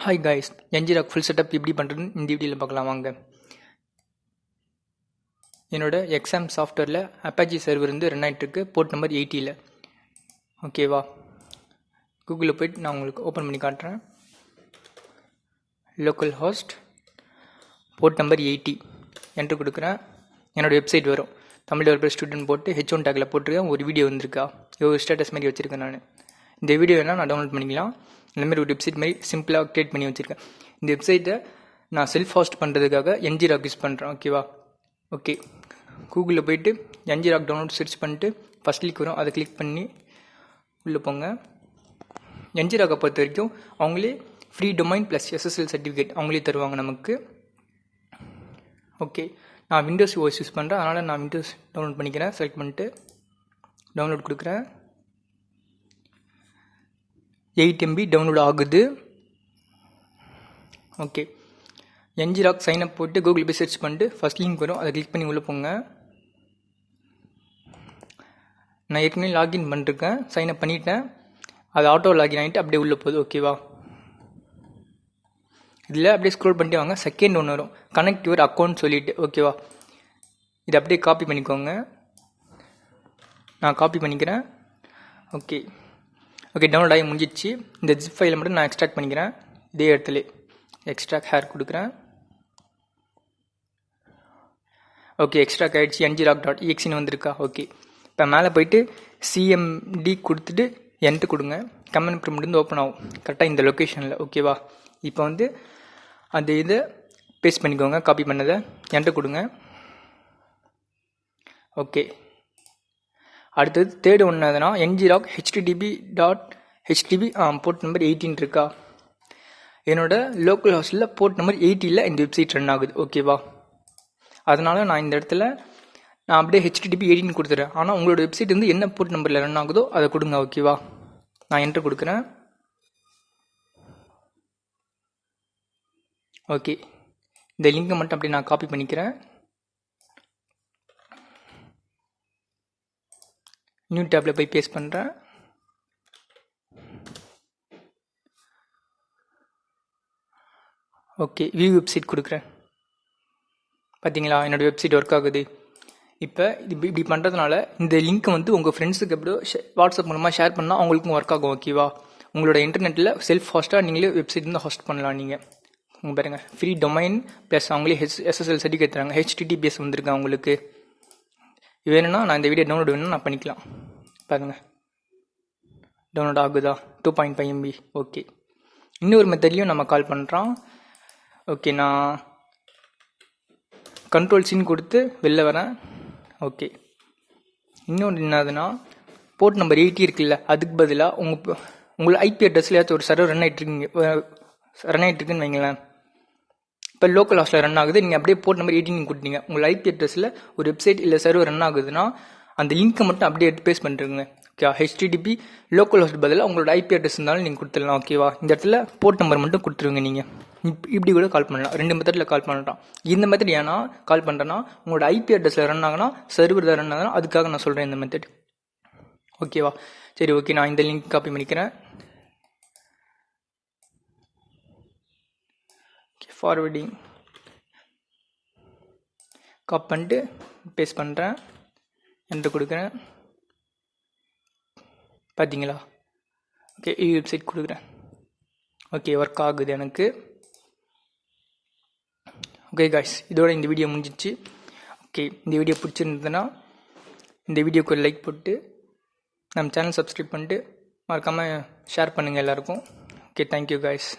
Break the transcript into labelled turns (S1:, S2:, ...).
S1: Hi guys, Ngrok full setup எப்படி பண்ணுறதுன்னு இந்த வீடியோவில் பார்க்கலாம் வாங்க. என்னோட எக்ஸாம் சாஃப்ட்வேரில் அப்பாச்சி சர்வர் வந்து ரன் ஆகிட்டுருக்கு போர்ட் நம்பர் 80. ஓகேவா, கூகுளில் போய்ட்டு நான் உங்களுக்கு ஓப்பன் பண்ணி காட்டுறேன். Local host port number 80 enter கொடுக்குறேன். என்னோடய வெப்சைட் வரும். தமிழ் டெவலப்பர் ஸ்டூடெண்ட் போட்டு H1 டேக்கில் போட்டிருக்கேன். ஒரு வீடியோ வந்திருக்கா, ஒரு ஸ்டேட்டஸ் மாதிரி வச்சுருக்கேன். இந்த வீடியோ வேணால் நான் டவுன்லோட் பண்ணிக்கலாம். இந்தமாதிரி ஒரு வெப்சைட் மாதிரி சிம்பிளாக க்ரியேட் பண்ணி வச்சுருக்கேன். இந்த வெப்சைட்டை நான் செல்ஃப் ஹோஸ்ட் பண்ணுறதுக்காக Ngrok யூஸ் பண்ணுறேன். ஓகேவா, ஓகே, கூகுளில் போய்ட்டு Ngrok டவுன்லோட் சர்ச் பண்ணிட்டு ஃபஸ்ட் கிளிக் வரும், அதை கிளிக் பண்ணி உள்ளே போங்க. Ngrok பொறுத்த வரைக்கும் அவங்களே free domain plus SSL certificate அவங்களே தருவாங்க நமக்கு. ஓகே, நான் விண்டோஸ் ஓஎஸ் யூஸ் பண்ணுறேன், அதனால் நான் விண்டோஸ் டவுன்லோட் பண்ணிக்கிறேன். செலக்ட் பண்ணிட்டு டவுன்லோட் கொடுக்குறேன். 8 MB டவுன்லோட் ஆகுது. ஓகே, Ngrok சைன்அப் போட்டு கூகுள் போய் சர்ச் பண்ணிட்டு ஃபஸ்ட் லிங்க் வரும், அதை கிளிக் பண்ணி உள்ளே போங்க. நான் ஏற்கனவே லாகின் பண்ணிருக்கேன், சைன்அப் பண்ணிட்டேன். அது ஆட்டோ லாகின் ஆகிட்டு அப்படியே உள்ளே போகுது. ஓகேவா, இதில் அப்படியே ஸ்க்ரோல் பண்ணிட்டு வாங்க. செகண்ட் ஒன்று வரும், கனெக்ட் யுவர் அக்கௌண்ட் சொல்லிட்டு. ஓகேவா, இதை அப்படியே காப்பி பண்ணிக்கோங்க. நான் காப்பி பண்ணிக்கிறேன். ஓகே ஓகே, டவுன்லோட் ஆகி முடிஞ்சிச்சு. இந்த ஜிப் ஃபைலை மட்டும் நான் எக்ஸ்ட்ராக்ட் பண்ணிக்கிறேன். இதே இடத்துல எக்ஸ்ட்ராக்ட் ஹேர் கொடுக்குறேன். ஓகே, எக்ஸ்ட்ராக்ட் ஆகிடுச்சு. Ngrok.exe வந்திருக்கா. ஓகே, இப்போ மேலே போயிட்டு CMD கொடுத்துட்டு என்ட்டு கொடுங்க. கமெண்ட் ப்ரிண்ட் வந்து ஓப்பன் ஆகும் கரெக்டாக இந்த லொக்கேஷனில். ஓகேவா, இப்போ வந்து அந்த இதை பேஸ்ட் பண்ணிக்கோங்க, காப்பி பண்ணதை என்ட்டு கொடுங்க. ஓகே, அடுத்தது தேர்ட் ஒன்று எதுனா Ngrok http.htp போர்ட் நம்பர் 18 இருக்கா. என்னோட லோக்கல் ஹவுஸில் போர்ட் நம்பர் 80 இந்த வெப்சைட் ரன் ஆகுது. ஓகேவா, அதனால் நான் இந்த இடத்துல நான் அப்படியே http 18 கொடுத்துறேன். ஆனால் உங்களோட வெப்சைட் வந்து என்ன போர்ட் நம்பரில் ரன் ஆகுதோ அதை கொடுங்க. ஓகேவா, நான் என்ட்ரு கொடுக்குறேன். ஓகே, இந்த லிங்கை மட்டும் அப்படியே நான் காப்பி பண்ணிக்கிறேன். நியூ டேப்பில் போய் பேஸ்ட் பண்ணுறேன். ஓகே, வியூ வெப்சைட் கொடுக்குறேன். பார்த்தீங்களா, என்னோடய வெப்சைட் ஒர்க் ஆகுது. இப்போ இப்படி பண்ணுறதுனால இந்த லிங்க்கை வந்து உங்கள் ஃப்ரெண்ட்ஸுக்கு எப்படியோ வாட்ஸ்அப் மூலமாக ஷேர் பண்ணால் அவங்களுக்கும் ஒர்க் ஆகும். ஓகேவா, உங்களோட இன்டர்நெட்டில் செல்ஃப் ஹோஸ்ட்டாக நீங்களே வெப்சைட் வந்து ஹோஸ்ட் பண்ணலாம். நீங்கள் உங்கள் பாருங்கள், ஃப்ரீ டொமைன் ப்ளஸ் அவங்களே SSL சர்டிஃபிகேட் தராங்க. HTTPS வந்திருக்கேன் அவங்களுக்கு. வேணும்னா நான் இந்த வீடியோ டவுன்லோட் வேணும்னா நான் பண்ணிக்கலாம். பாருங்கள், டவுன்லோட் ஆகுதா, 2.5 MB. ஓகே, இன்னொரு மெத்தட்லையும் நம்ம கால் பண்ணுறோம். ஓகே, நான் கண்ட்ரோல் கொடுத்து வெளில வரேன். ஓகே, இன்னொன்று என்னதுன்னா போர்ட் நம்பர் 80 இருக்குல்ல, அதுக்கு பதிலாக உங்களை IP அட்ரஸில் ஏதாச்சும் ஒரு சர்வர் ரன் ஆகிட்டுருக்குன்னு வைங்களேன். இப்போ லோக்கல் ஹவுஸில் ரன் ஆகுது, நீங்கள் அப்படியே போர்ட் நம்பர் 80 நீங்கள் கொடுத்தீங்க. உங்கள் IP அட்ரஸில் ஒரு வெப்சைட் இல்லை சர்வர் ரன் ஆகுதுன்னா அந்த லிங்க்கை மட்டும் அப்படியே எடுத்து பேஸ்ட் பண்ணிருங்க. ஓகே, HTTP லோக்கல் ஹோஸ்ட் பதிலாக உங்களோட IP அட்ரஸ் இருந்தாலும் நீங்கள் கொடுத்துடலாம். ஓகேவா, இந்த இடத்துல போர்ட் நம்பர் மட்டும் கொடுத்துருங்க. நீங்கள் இப்படி கூட கால் பண்ணலாம். 2 மெத்தடில் கால் பண்ணலாம். இந்த மெத்தட் ஏன்னா கால் பண்ணுறேன்னா உங்களோட IP அட்ரஸில் ரன் ஆகுனா சர்வர் ரன் ஆகுனா அதுக்காக நான் சொல்கிறேன் இந்த மெத்தட். ஓகேவா, சரி, ஓகே, நான் இந்த லிங்க் காப்பி பண்ணிக்கிறேன். ஃபார்வர்டிங் காப்பி பண்ணிட்டு பேஸ்ட் பண்ணுறேன், என்ட்ரு கொடுக்குறேன். பார்த்தீங்களா, ஓகே, வெப்சைட் கொடுக்குறேன். ஓகே, ஒர்க் ஆகுது எனக்கு. ஓகே காய்ஸ், இதோட இந்த வீடியோ முடிஞ்சிச்சு. ஓகே, இந்த வீடியோ பிடிச்சிருந்ததுன்னா இந்த வீடியோக்கு ஒரு லைக் போட்டு நம்ம சேனல் சப்ஸ்கிரைப் பண்ணிட்டு மறக்காமல் ஷேர் பண்ணுங்கள் எல்லாருக்கும். Okay, thank you guys.